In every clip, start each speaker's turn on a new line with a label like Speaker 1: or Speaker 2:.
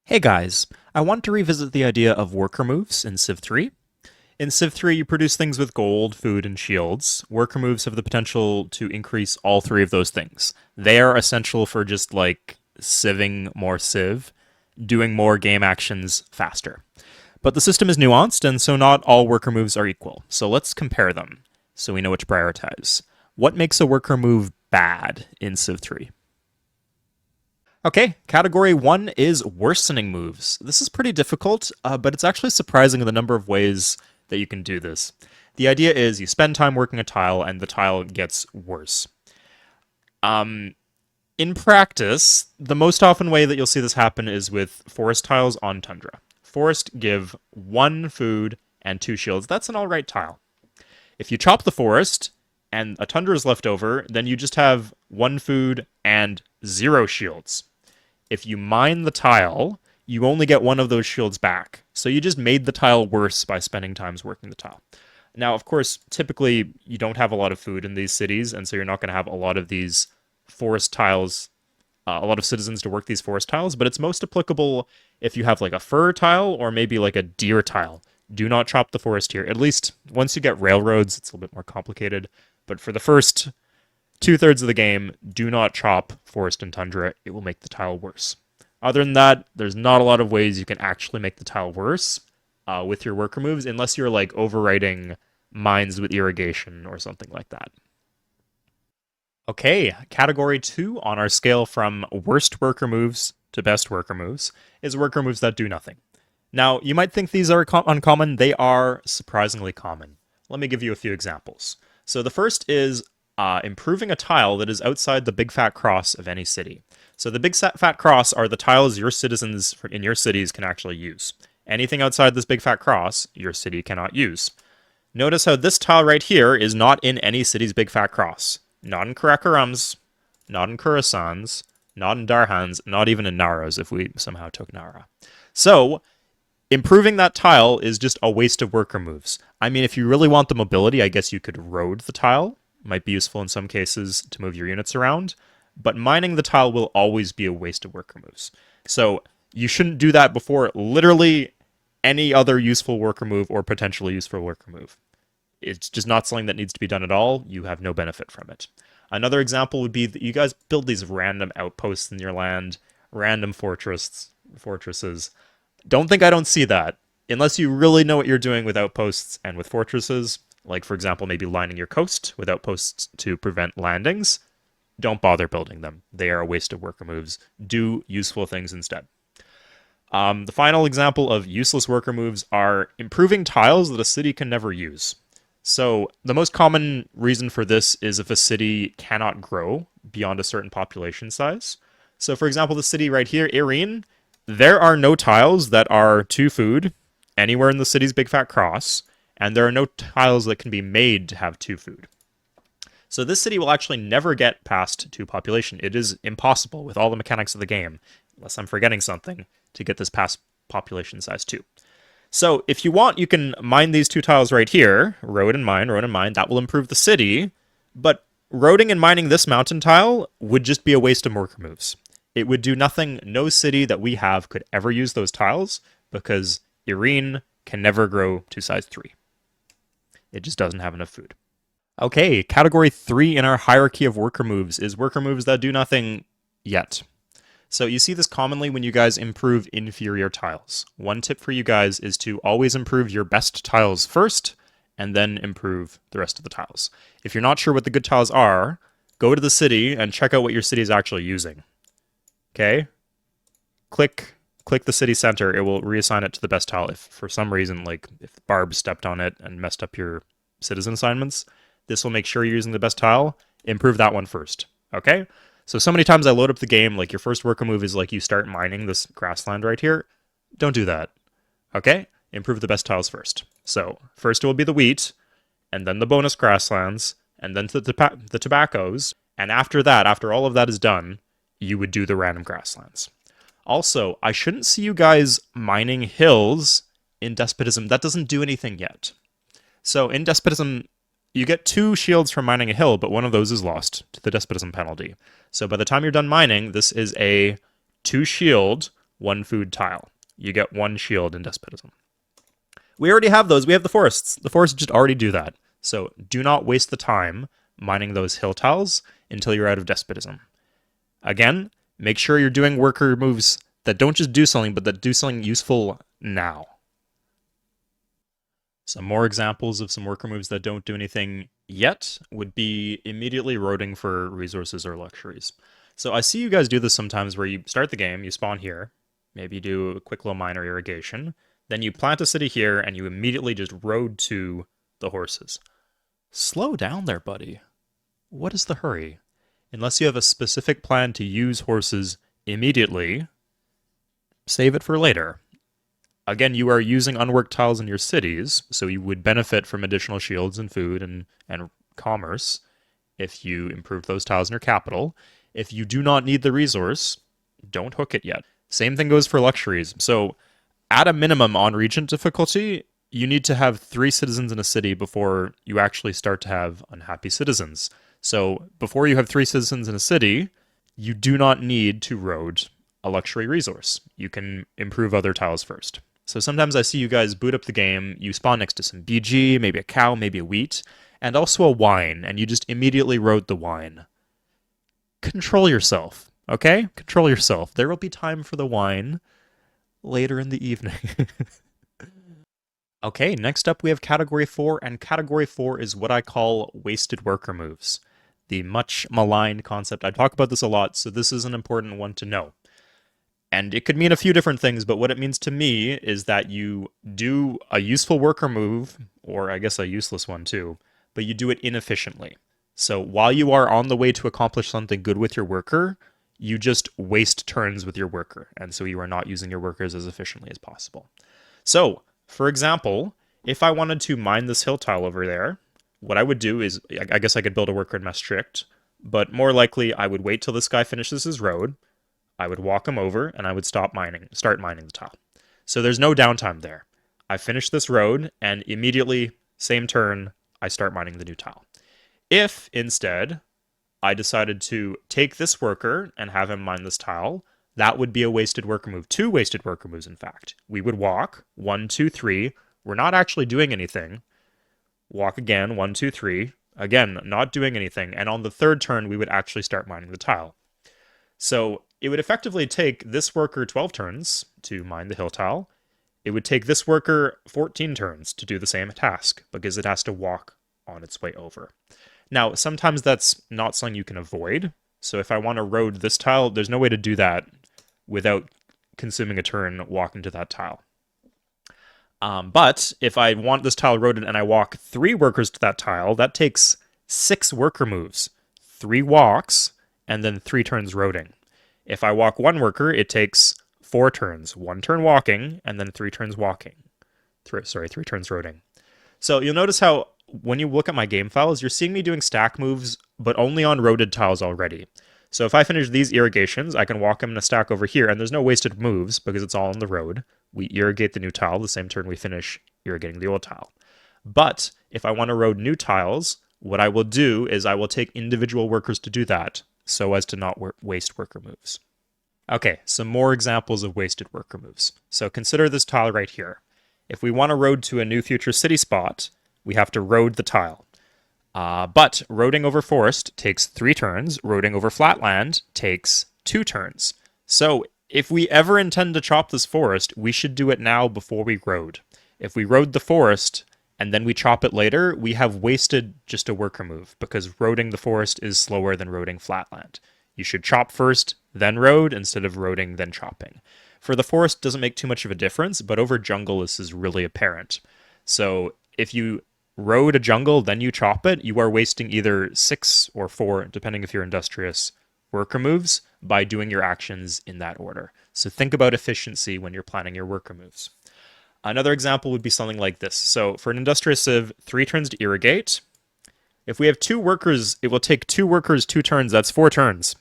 Speaker 1: Hey guys, I want to revisit the idea of worker moves in Civ 3. In Civ 3, you produce things with gold, food, and shields. Worker moves have the potential to increase all three of those things. They are essential for just like civing more Civ, doing more game actions faster. But the system is nuanced, and so not all worker moves are equal. So let's compare them so we know what to prioritize. What makes a worker move bad in Civ 3? Okay, category one is worsening moves. This is pretty difficult, but it's actually surprising the number of ways that you can do this. The idea is you spend time working a tile and the tile gets worse. In practice, the most often way that you'll see this happen is with forest tiles on Tundra. Forest give 1 food and 2 shields. That's an alright tile. If you chop the forest and a Tundra is left over, then you just have 1 food and 0 shields. If you mine the tile, you only get one of those shields back. So you just made the tile worse by spending times working the tile. Now, of course, typically you don't have a lot of food in these cities, and so you're not going to have a lot of these forest tiles, a lot of citizens to work these forest tiles, but it's most applicable if you have like a fur tile or maybe like a deer tile. Do not chop the forest here. At least once you get railroads, it's a little bit more complicated. But for the first 2/3 of the game, do not chop forest and tundra. It will make the tile worse. Other than that, there's not a lot of ways you can actually make the tile worse with your worker moves, unless you're like overwriting mines with irrigation or something like that. Okay, category 2 on our scale from worst worker moves to best worker moves is worker moves that do nothing. Now, you might think these are uncommon. They are surprisingly common. Let me give you a few examples. So the first is improving a tile that is outside the big fat cross of any city. So the big fat cross are the tiles your citizens in your cities can actually use. Anything outside this big fat cross, your city cannot use. Notice how this tile right here is not in any city's big fat cross. Not in Karakorum's, not in Khorasan's, not in Darhan's, not even in Nara's if we somehow took Nara. So, improving that tile is just a waste of worker moves. I mean, if you really want the mobility, I guess you could road the tile. Might be useful in some cases to move your units around. But mining the tile will always be a waste of worker moves. So, you shouldn't do that before literally any other useful worker move or potentially useful worker move. It's just not something that needs to be done at all. You have no benefit from it. Another example would be that you guys build these random outposts in your land, random fortresses. Don't think I don't see that. Unless you really know what you're doing with outposts and with fortresses, like for example maybe lining your coast with outposts to prevent landings, don't bother building them. They are a waste of worker moves. Do useful things instead. The final example of useless worker moves are improving tiles that a city can never use. So the most common reason for this is if a city cannot grow beyond a certain population size. So for example, the city right here, Irene, there are no tiles that are 2 food anywhere in the city's big fat cross, and there are no tiles that can be made to have 2 food. So this city will actually never get past 2 population. It is impossible with all the mechanics of the game, unless I'm forgetting something, to get this past population size 2. So if you want, you can mine these 2 tiles right here, road and mine, that will improve the city, but roading and mining this mountain tile would just be a waste of worker moves. It would do nothing. No city that we have could ever use those tiles because Irene can never grow to size 3. It just doesn't have enough food. Okay, category 3 in our hierarchy of worker moves is worker moves that do nothing yet. So you see this commonly when you guys improve inferior tiles. One tip for you guys is to always improve your best tiles first, and then improve the rest of the tiles. If you're not sure what the good tiles are, go to the city and check out what your city is actually using. Okay? Click the city center, it will reassign it to the best tile. If for some reason, like if Barb stepped on it and messed up your citizen assignments, this will make sure you're using the best tile. Improve that one first. Okay? So many times I load up the game, like your first worker move is like you start mining this grassland right here. Don't do that. Okay? Improve the best tiles first. So first it will be the wheat, and then the bonus grasslands, and then the tobaccos. And after that, after all of that is done, you would do the random grasslands. Also, I shouldn't see you guys mining hills in Despotism. That doesn't do anything yet. So in Despotism, you get 2 shields from mining a hill, but one of those is lost to the Despotism penalty. So by the time you're done mining, this is a 2 shield one food tile. You get one shield in despotism. We already have those. We have the forests. The forests just already do that. So do not waste the time mining those hill tiles until you're out of despotism. Again, make sure you're doing worker moves that don't just do something, but that do something useful now. Some more examples of some worker moves that don't do anything yet would be immediately roading for resources or luxuries. So I see you guys do this sometimes where you start the game, you spawn here, maybe you do a quick little mine or irrigation, then you plant a city here and you immediately just road to the horses. Slow down there, buddy. What is the hurry? Unless you have a specific plan to use horses immediately, save it for later. Again, you are using unworked tiles in your cities, so you would benefit from additional shields and food and commerce if you improved those tiles in your capital. If you do not need the resource, don't hook it yet. Same thing goes for luxuries. So at a minimum on Regent difficulty, you need to have 3 citizens in a city before you actually start to have unhappy citizens. So before you have 3 citizens in a city, you do not need to road a luxury resource. You can improve other tiles first. So sometimes I see you guys boot up the game, you spawn next to some BG, maybe a cow, maybe a wheat, and also a wine, and you just immediately road the wine. Control yourself, okay? Control yourself. There will be time for the wine later in the evening. Okay, next up we have Category 4, and Category 4 is what I call wasted worker moves. The much maligned concept. I talk about this a lot, so this is an important one to know. And it could mean a few different things, but what it means to me is that you do a useful worker move, or I guess a useless one too, but you do it inefficiently. So while you are on the way to accomplish something good with your worker, you just waste turns with your worker, and so you are not using your workers as efficiently as possible. So, for example, if I wanted to mine this hill tile over there, what I would do is, I guess I could build a worker in Maastricht, but more likely I would wait till this guy finishes his road, I would walk him over, and I would start mining the tile. So there's no downtime there. I finish this road, and immediately, same turn, I start mining the new tile. If, instead, I decided to take this worker and have him mine this tile, that would be a wasted worker move. 2 wasted worker moves, in fact. We would walk, 1, 2, 3. We're not actually doing anything. Walk again, 1, 2, 3. Again, not doing anything. And on the 3rd turn, we would actually start mining the tile. So it would effectively take this worker 12 turns to mine the hill tile. It would take this worker 14 turns to do the same task, because it has to walk on its way over. Now, sometimes that's not something you can avoid. So if I want to road this tile, there's no way to do that without consuming a turn walking to that tile. But if I want this tile roaded and I walk 3 workers to that tile, that takes 6 worker moves. 3 walks, and then 3 turns roading. If I walk 1 worker, it takes 4 turns. 1 turn walking, and then 3 turns walking. 3 turns roading. So you'll notice how when you look at my game files, you're seeing me doing stack moves, but only on roaded tiles already. So if I finish these irrigations, I can walk them in a stack over here, and there's no wasted moves because it's all on the road. We irrigate the new tile the same turn we finish irrigating the old tile. But if I want to road new tiles, what I will do is I will take individual workers to do that, so as to not waste worker moves. Okay, some more examples of wasted worker moves. So consider this tile right here. If we want to road to a new future city spot, we have to road the tile. But roading over forest takes 3 turns, roading over flatland takes 2 turns. So if we ever intend to chop this forest, we should do it now before we road. If we road the forest and then we chop it later, we have wasted just a worker move, because roading the forest is slower than roading flatland. You should chop first, then road, instead of roading, then chopping. For the forest, it doesn't make too much of a difference, but over jungle, this is really apparent. So if you road a jungle, then you chop it, you are wasting either 6 or 4, depending if you're industrious, worker moves by doing your actions in that order. So think about efficiency when you're planning your worker moves. Another example would be something like this. So for an industrious civ, 3 turns to irrigate. If we have 2 workers, it will take 2 workers 2 turns. That's 4 turns.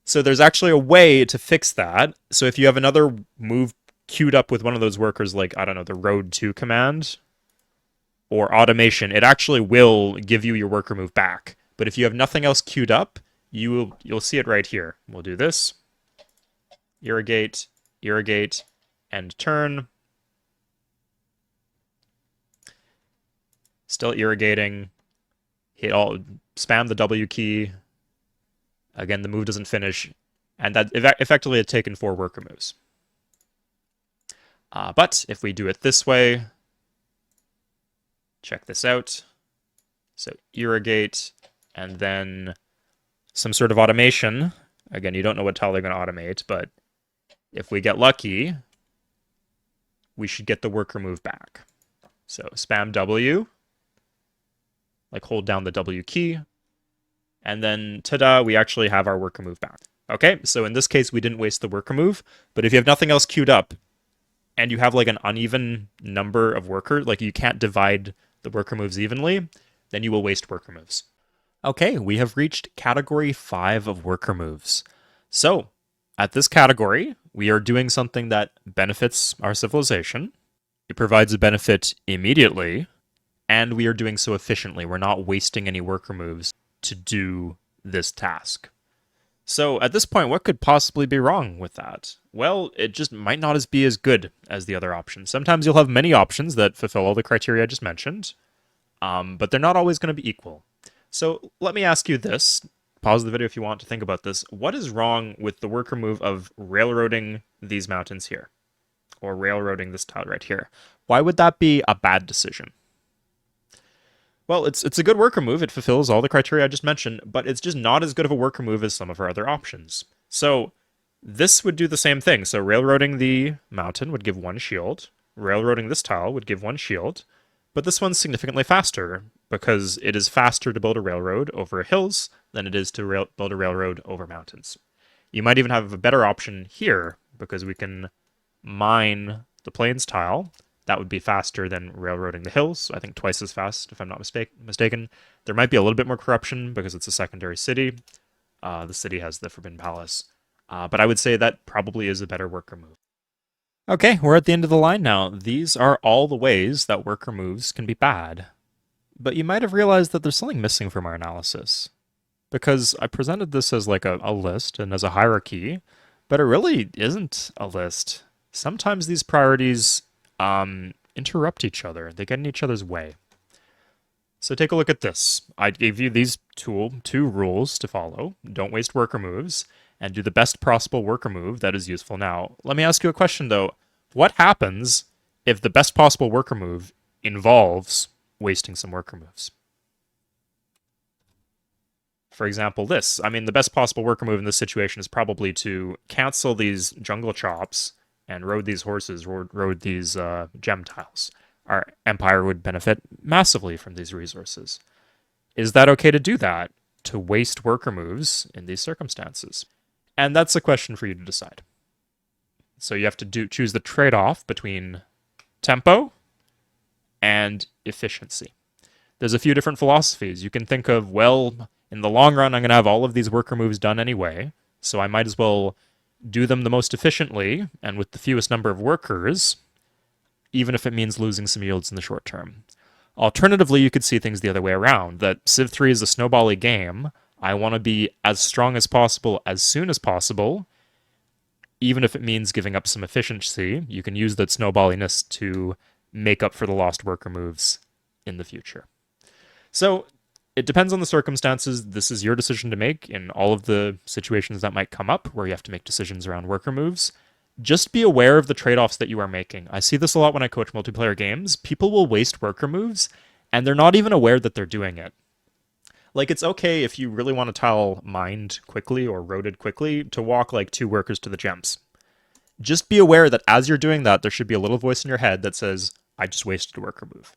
Speaker 1: So there's actually a way to fix that. So if you have another move queued up with one of those workers, like, I don't know, the road to command or automation, it actually will give you your worker move back. But if you have nothing else queued up, you'll see it right here. We'll do this. irrigate, irrigate, and turn. Still irrigating. Spam the W key. Again, the move doesn't finish. And that effectively had taken 4 worker moves. But if we do it this way, check this out. So irrigate, and then some sort of automation. Again, you don't know what tile they're going to automate, but if we get lucky, we should get the worker move back. So spam W, like hold down the W key, and then ta-da, we actually have our worker move back. Okay, so in this case, we didn't waste the worker move, but if you have nothing else queued up, and you have like an uneven number of workers, like you can't divide the worker moves evenly, then you will waste worker moves. Okay, we have reached category 5 of worker moves. So, at this category, we are doing something that benefits our civilization. It provides a benefit immediately, and we are doing so efficiently. We're not wasting any worker moves to do this task. So at this point, what could possibly be wrong with that? Well, it just might not be as good as the other options. Sometimes you'll have many options that fulfill all the criteria I just mentioned, but they're not always going to be equal. So let me ask you this. Pause the video if you want to think about this. What is wrong with the worker move of railroading these mountains here? Or railroading this tile right here? Why would that be a bad decision? Well, it's a good worker move. It fulfills all the criteria I just mentioned, but it's just not as good of a worker move as some of our other options. So this would do the same thing. So railroading the mountain would give 1 shield. Railroading this tile would give 1 shield. But this one's significantly faster because it is faster to build a railroad over hills than it is to build a railroad over mountains. You might even have a better option here because we can mine the plains tile. That would be faster than railroading the hills. I think twice as fast, if I'm not mistaken. There might be a little bit more corruption because it's a secondary city. The city has the Forbidden Palace. But I would say that probably is a better worker move. Okay, we're at the end of the line now. These are all the ways that worker moves can be bad. But you might have realized that there's something missing from our analysis. Because I presented this as like a list and as a hierarchy, but it really isn't a list. Sometimes these priorities interrupt each other. They get in each other's way. So take a look at this. I gave you these two rules to follow. Don't waste worker moves, and do the best possible worker move that is useful now. Let me ask you a question, though. What happens if the best possible worker move involves wasting some worker moves? For example, this. I mean, the best possible worker move in this situation is probably to cancel these jungle chops and road these horses, road these gem tiles. Our empire would benefit massively from these resources. Is that okay to do that? To waste worker moves in these circumstances? And that's a question for you to decide. So you have to choose the trade-off between tempo and efficiency. There's a few different philosophies. You can think of, well, in the long run, I'm going to have all of these worker moves done anyway, so I might as well do them the most efficiently and with the fewest number of workers, even if it means losing some yields in the short term. Alternatively, you could see things the other way around, that Civ 3 is a snowbally game. I want to be as strong as possible as soon as possible, even if it means giving up some efficiency. You can use that snowballiness to make up for the lost worker moves in the future. So it depends on the circumstances. This is your decision to make in all of the situations that might come up where you have to make decisions around worker moves. Just be aware of the trade-offs that you are making. I see this a lot when I coach multiplayer games. People will waste worker moves, and they're not even aware that they're doing it. Like, it's okay if you really want a tile mined quickly or roaded quickly to walk like 2 workers to the gems. Just be aware that as you're doing that, there should be a little voice in your head that says, I just wasted a worker move.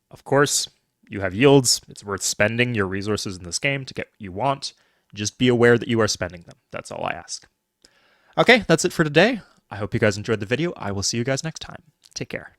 Speaker 1: Of course, you have yields. It's worth spending your resources in this game to get what you want. Just be aware that you are spending them. That's all I ask. Okay, that's it for today. I hope you guys enjoyed the video. I will see you guys next time. Take care.